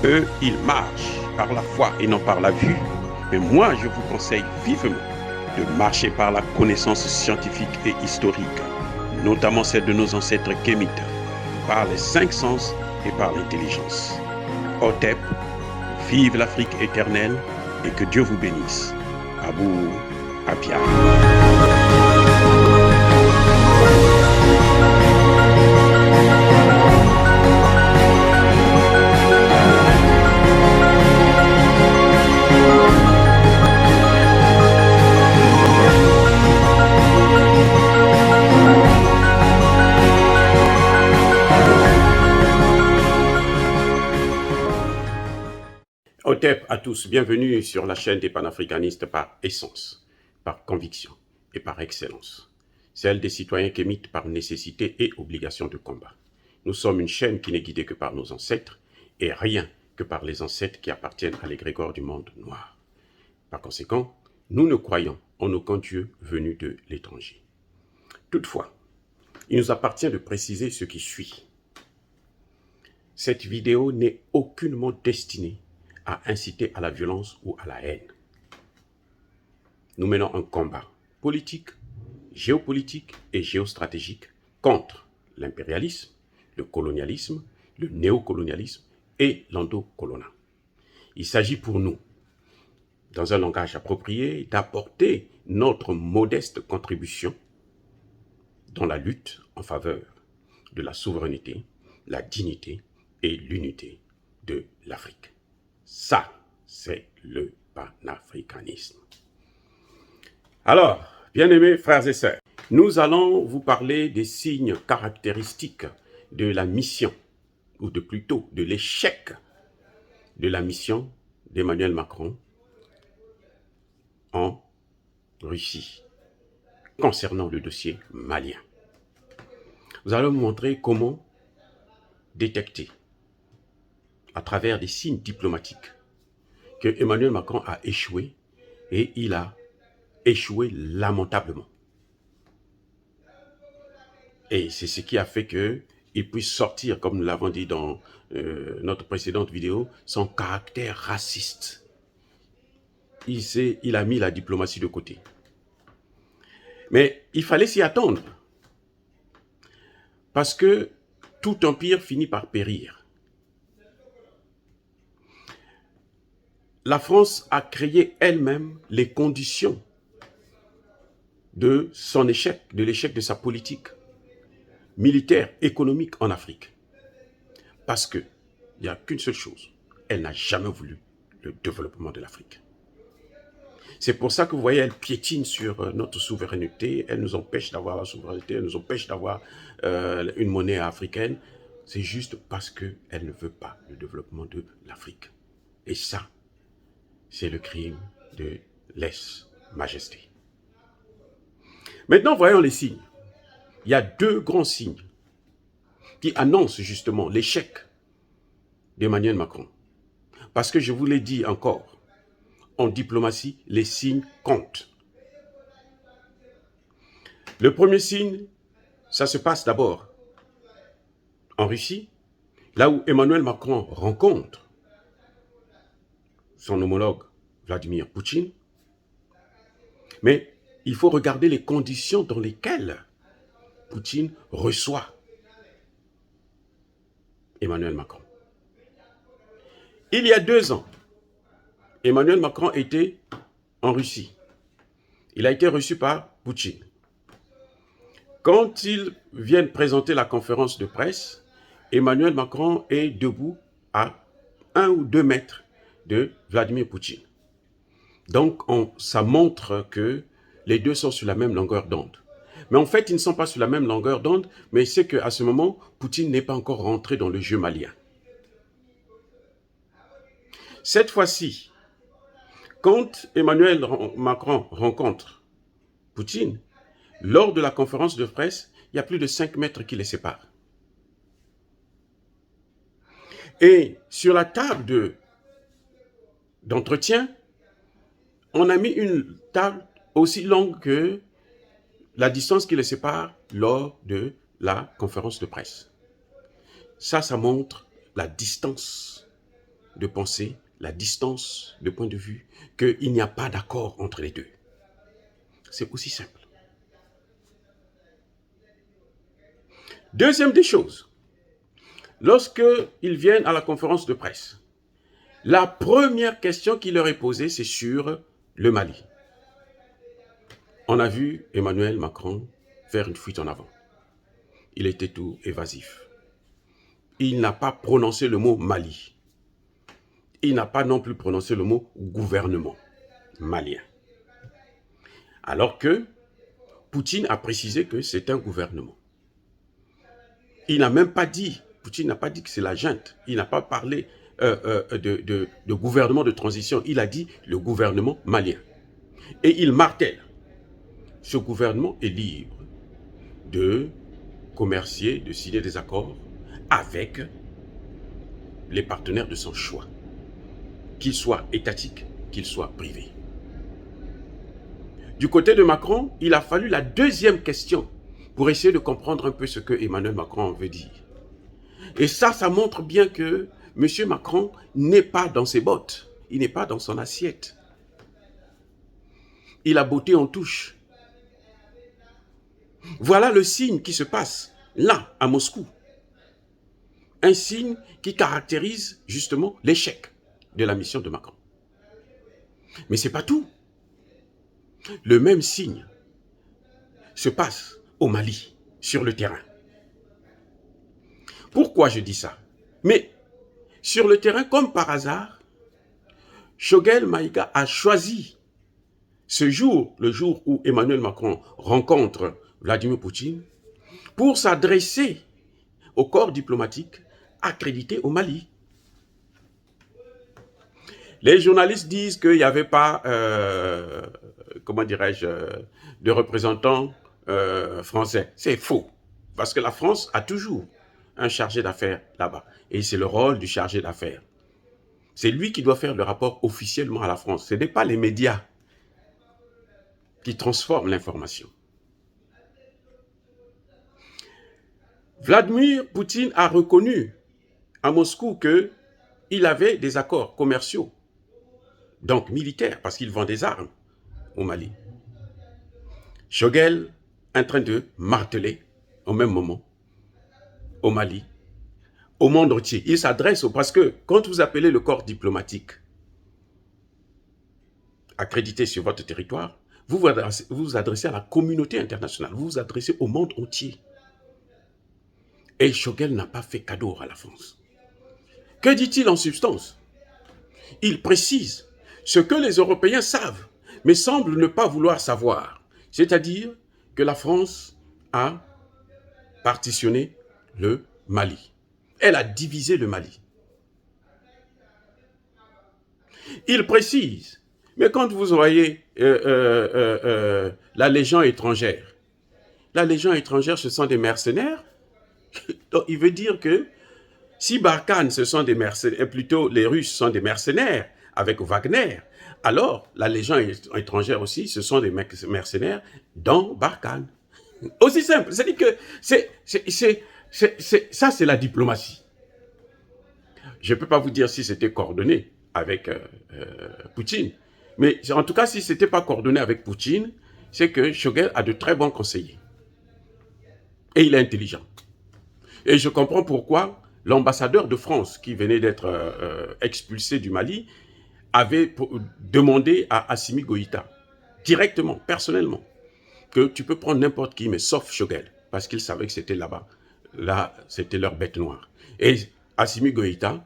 eux, ils marchent par la foi et non par la vue. Mais moi, je vous conseille vivement de marcher par la connaissance scientifique et historique, notamment celle de nos ancêtres kémites, par les cinq sens et par l'intelligence. Hotep, vive l'Afrique éternelle et que Dieu vous bénisse. Abou Abia. Hotep à tous, bienvenue sur la chaîne des panafricanistes par essence, par conviction et par excellence. Celle des citoyens kémites par nécessité et obligation de combat. Nous sommes une chaîne qui n'est guidée que par nos ancêtres et rien que par les ancêtres qui appartiennent à l'égrégore du monde noir. Par conséquent, nous ne croyons en aucun Dieu venu de l'étranger. Toutefois, il nous appartient de préciser ce qui suit. Cette vidéo n'est aucunement destinée à inciter à la violence ou à la haine. Nous menons un combat politique, géopolitique et géostratégique contre l'impérialisme, le colonialisme, le néocolonialisme et l'endocolonat. Il s'agit pour nous, dans un langage approprié, d'apporter notre modeste contribution dans la lutte en faveur de la souveraineté, la dignité et l'unité de l'Afrique. Ça, c'est le panafricanisme. Alors, bien-aimés frères et sœurs, nous allons vous parler des signes caractéristiques de la mission, ou de plutôt de l'échec de la mission d'Emmanuel Macron en Russie, concernant le dossier malien. Nous allons vous montrer comment détecter à travers des signes diplomatiques que Emmanuel Macron a échoué et il a échoué lamentablement. Et c'est ce qui a fait qu'il puisse sortir, comme nous l'avons dit dans notre précédente vidéo, son caractère raciste. Il a mis la diplomatie de côté. Mais il fallait s'y attendre. Parce que tout empire finit par périr. La France a créé elle-même les conditions de son échec, de l'échec de sa politique militaire, économique en Afrique. Parce qu'il n'y a qu'une seule chose, elle n'a jamais voulu le développement de l'Afrique. C'est pour ça que vous voyez, elle piétine sur notre souveraineté, elle nous empêche d'avoir la souveraineté, elle nous empêche d'avoir une monnaie africaine. C'est juste parce qu'elle ne veut pas le développement de l'Afrique. Et ça, c'est le crime de lèse-majesté. Maintenant, voyons les signes. Il y a deux grands signes qui annoncent justement l'échec d'Emmanuel Macron. Parce que je vous l'ai dit encore, en diplomatie, les signes comptent. Le premier signe, ça se passe d'abord en Russie, là où Emmanuel Macron rencontre son homologue Vladimir Poutine. Mais il faut regarder les conditions dans lesquelles Poutine reçoit Emmanuel Macron. Il y a 2 ans, Emmanuel Macron était en Russie. Il a été reçu par Poutine. Quand ils viennent présenter la conférence de presse, Emmanuel Macron est debout à 1 ou 2 mètres de Vladimir Poutine. Donc, ça montre que les deux sont sur la même longueur d'onde. Mais en fait, ils ne sont pas sur la même longueur d'onde, mais c'est qu'à ce moment, Poutine n'est pas encore rentré dans le jeu malien. Cette fois-ci, quand Emmanuel Macron rencontre Poutine, lors de la conférence de presse, il y a plus de 5 mètres qui les séparent. Et sur la table d'entretien, on a mis une table aussi longue que la distance qui les sépare lors de la conférence de presse. Ça montre la distance de penser, la distance de point de vue, qu'il n'y a pas d'accord entre les deux. C'est aussi simple. Deuxième des choses, lorsqu'ils viennent à la conférence de presse, la première question qui leur est posée, c'est sur le Mali. On a vu Emmanuel Macron faire une fuite en avant. Il était tout évasif. Il n'a pas prononcé le mot Mali. Il n'a pas non plus prononcé le mot gouvernement malien. Alors que Poutine a précisé que c'est un gouvernement. Il n'a même pas dit, Poutine n'a pas dit que c'est la junte. Il n'a pas parlé de gouvernement de transition. Il a dit le gouvernement malien. Et il martèle. Ce gouvernement est libre de commercier, de signer des accords avec les partenaires de son choix, qu'ils soient étatiques, qu'ils soient privés. Du côté de Macron, il a fallu la deuxième question pour essayer de comprendre un peu ce que Emmanuel Macron veut dire. Et ça montre bien que M. Macron n'est pas dans ses bottes, il n'est pas dans son assiette. Il a botté en touche. Voilà le signe qui se passe là, à Moscou. Un signe qui caractérise justement l'échec de la mission de Macron. Mais ce n'est pas tout. Le même signe se passe au Mali, sur le terrain. Pourquoi je dis ça? Mais sur le terrain, comme par hasard, Choguel Maïga a choisi ce jour, le jour où Emmanuel Macron rencontre Vladimir Poutine, pour s'adresser au corps diplomatique accrédité au Mali. Les journalistes disent qu'il n'y avait pas, comment dirais-je, de représentants français. C'est faux, parce que la France a toujours un chargé d'affaires là-bas. Et c'est le rôle du chargé d'affaires. C'est lui qui doit faire le rapport officiellement à la France. Ce n'est pas les médias qui transforment l'information. Vladimir Poutine a reconnu à Moscou qu'il avait des accords commerciaux, donc militaires, parce qu'il vend des armes au Mali. Choguel est en train de marteler au même moment au Mali, au monde entier. Il s'adresse, parce que quand vous appelez le corps diplomatique accrédité sur votre territoire, vous vous adressez à la communauté internationale, vous vous adressez au monde entier. Et Choguel n'a pas fait cadeau à la France. Que dit-il en substance? Il précise ce que les Européens savent, mais semblent ne pas vouloir savoir. C'est-à-dire que la France a partitionné le Mali. Elle a divisé le Mali. Il précise, mais quand vous voyez la Légion étrangère, ce sont des mercenaires. Donc, il veut dire que si Barkhane, ce sont des mercenaires, plutôt les Russes sont des mercenaires avec Wagner, alors la Légion étrangère aussi, ce sont des mercenaires dans Barkhane. Aussi simple, c'est-à-dire que ça, c'est la diplomatie. Je ne peux pas vous dire si c'était coordonné avec Poutine, mais en tout cas, si ce n'était pas coordonné avec Poutine, c'est que Choguel a de très bons conseillers. Et il est intelligent. Et je comprends pourquoi l'ambassadeur de France, qui venait d'être expulsé du Mali, avait demandé à Assimi Goïta, directement, personnellement, que tu peux prendre n'importe qui, mais sauf Choguel, parce qu'il savait que c'était là-bas. Là, c'était leur bête noire. Et Assimi Goïta,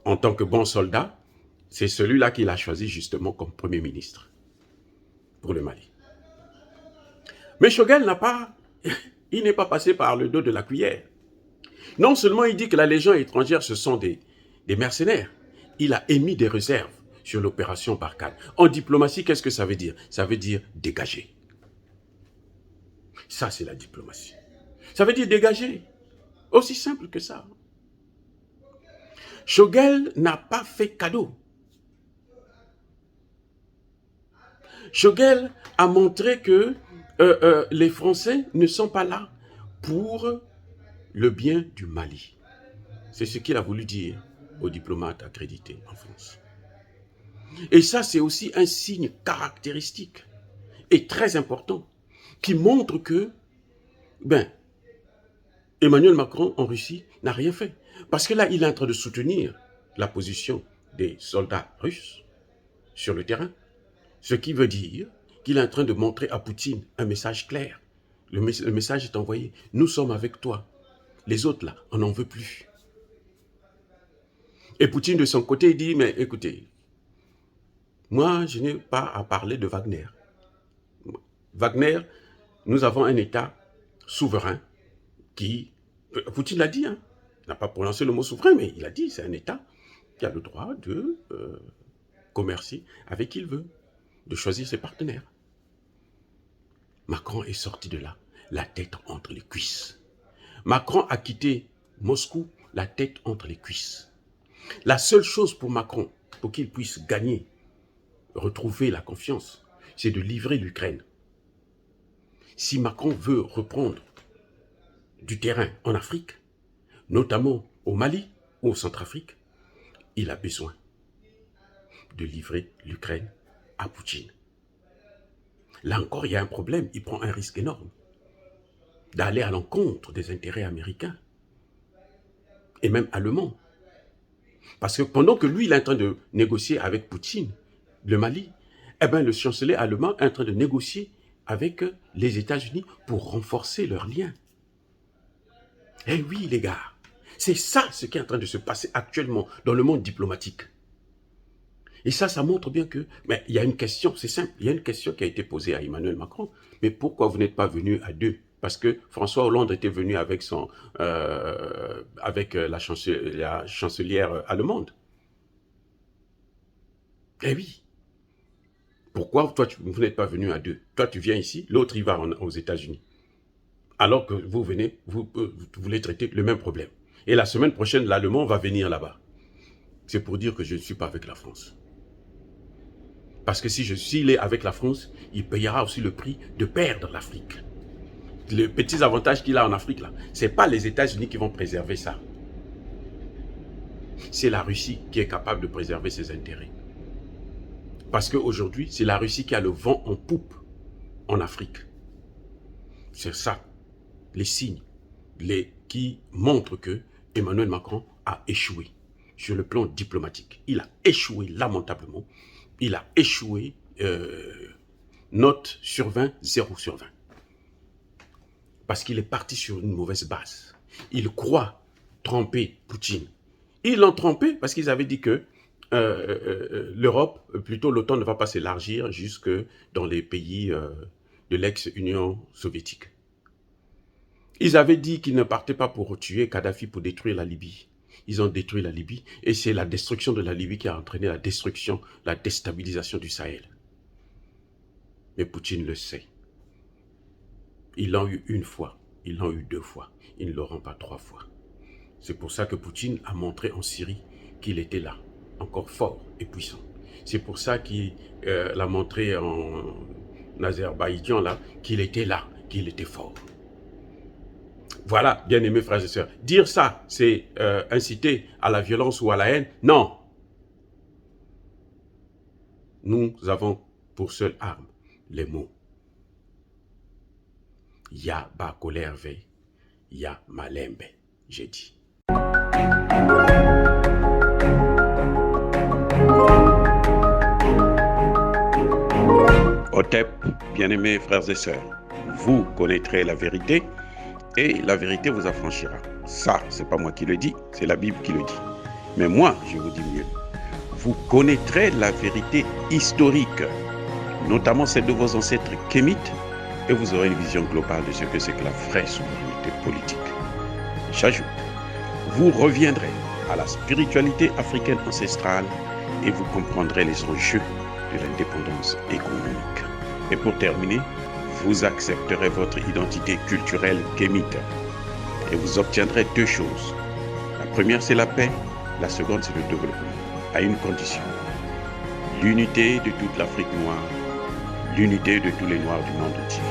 en tant que bon soldat, c'est celui-là qu'il a choisi justement comme Premier ministre pour le Mali. Mais Choguel il n'est pas passé par le dos de la cuillère. Non seulement il dit que la Légion étrangère, ce sont des mercenaires, il a émis des réserves sur l'opération Barkhane. En diplomatie, qu'est-ce que ça veut dire? Ça veut dire dégager. Ça, c'est la diplomatie. Ça veut dire dégager. Aussi simple que ça. Choguel n'a pas fait cadeau. Choguel a montré que les Français ne sont pas là pour le bien du Mali. C'est ce qu'il a voulu dire. aux diplomates accrédités en France. Et ça, c'est aussi un signe caractéristique et très important qui montre que Emmanuel Macron en Russie n'a rien fait. Parce que là, il est en train de soutenir la position des soldats russes sur le terrain. Ce qui veut dire qu'il est en train de montrer à Poutine un message clair. Le message est envoyé. Nous sommes avec toi. Les autres, là, on n'en veut plus. Et Poutine, de son côté, dit, mais écoutez, moi, je n'ai pas à parler de Wagner. Wagner, nous avons un État souverain qui, Poutine l'a dit, hein, il n'a pas prononcé le mot souverain, mais il a dit, c'est un État qui a le droit de commercer avec qui il veut, de choisir ses partenaires. Macron est sorti de là, la tête entre les cuisses. Macron a quitté Moscou, la tête entre les cuisses. La seule chose pour Macron, pour qu'il puisse gagner, retrouver la confiance, c'est de livrer l'Ukraine. Si Macron veut reprendre du terrain en Afrique, notamment au Mali ou au Centrafrique, il a besoin de livrer l'Ukraine à Poutine. Là encore, il y a un problème, il prend un risque énorme d'aller à l'encontre des intérêts américains et même allemands. Parce que pendant que lui, il est en train de négocier avec Poutine, le Mali, le chancelier allemand est en train de négocier avec les États-Unis pour renforcer leurs liens. Eh oui, les gars, c'est ça ce qui est en train de se passer actuellement dans le monde diplomatique. Et ça montre bien que, mais il y a une question, c'est simple, il y a une question qui a été posée à Emmanuel Macron, mais pourquoi vous n'êtes pas venu à deux? Parce que François Hollande était venu avec la chancelière allemande. Eh oui. Pourquoi toi, vous n'êtes pas venu à deux? Toi, tu viens ici, l'autre, il va aux États-Unis. Alors que vous venez, vous voulez traiter le même problème. Et la semaine prochaine, l'Allemand va venir là-bas. C'est pour dire que je ne suis pas avec la France. Parce que s'il est avec la France, il payera aussi le prix de perdre l'Afrique. Les petits avantages qu'il a en Afrique, là, ce n'est pas les États-Unis qui vont préserver ça. C'est la Russie qui est capable de préserver ses intérêts. Parce qu'aujourd'hui, c'est la Russie qui a le vent en poupe en Afrique. C'est ça, les signes qui montrent que Emmanuel Macron a échoué sur le plan diplomatique. Il a échoué lamentablement. Il a échoué, note sur 20, 0 sur 20. Parce qu'il est parti sur une mauvaise base. Il croit tromper Poutine. Ils l'ont trompé parce qu'ils avaient dit que l'Europe, plutôt l'OTAN ne va pas s'élargir jusque dans les pays de l'ex-Union soviétique. Ils avaient dit qu'ils ne partaient pas pour tuer Kadhafi, pour détruire la Libye. Ils ont détruit la Libye et c'est la destruction de la Libye qui a entraîné la destruction, la déstabilisation du Sahel. Mais Poutine le sait. Ils l'ont eu une fois, ils l'ont eu 2 fois, ils ne l'auront pas 3 fois. C'est pour ça que Poutine a montré en Syrie qu'il était là, encore fort et puissant. C'est pour ça qu'il a montré en Azerbaïdjan là, qu'il était là, qu'il était fort. Voilà, bien-aimés frères et sœurs. Dire ça, c'est inciter à la violence ou à la haine? Non. Nous avons pour seule arme les mots. Ya ba kolerve, ya malembe, j'ai dit. Otep, bien-aimés frères et sœurs, vous connaîtrez la vérité et la vérité vous affranchira. Ça, c'est pas moi qui le dis, c'est la Bible qui le dit. Mais moi, je vous dis mieux. Vous connaîtrez la vérité historique, notamment celle de vos ancêtres kémites, et vous aurez une vision globale de ce que c'est que la vraie souveraineté politique. J'ajoute, vous reviendrez à la spiritualité africaine ancestrale et vous comprendrez les enjeux de l'indépendance économique. Et pour terminer, vous accepterez votre identité culturelle kémite et vous obtiendrez 2 choses. La première, c'est la paix. La seconde, c'est le développement, à une condition. L'unité de toute l'Afrique noire, l'unité de tous les Noirs du monde entier.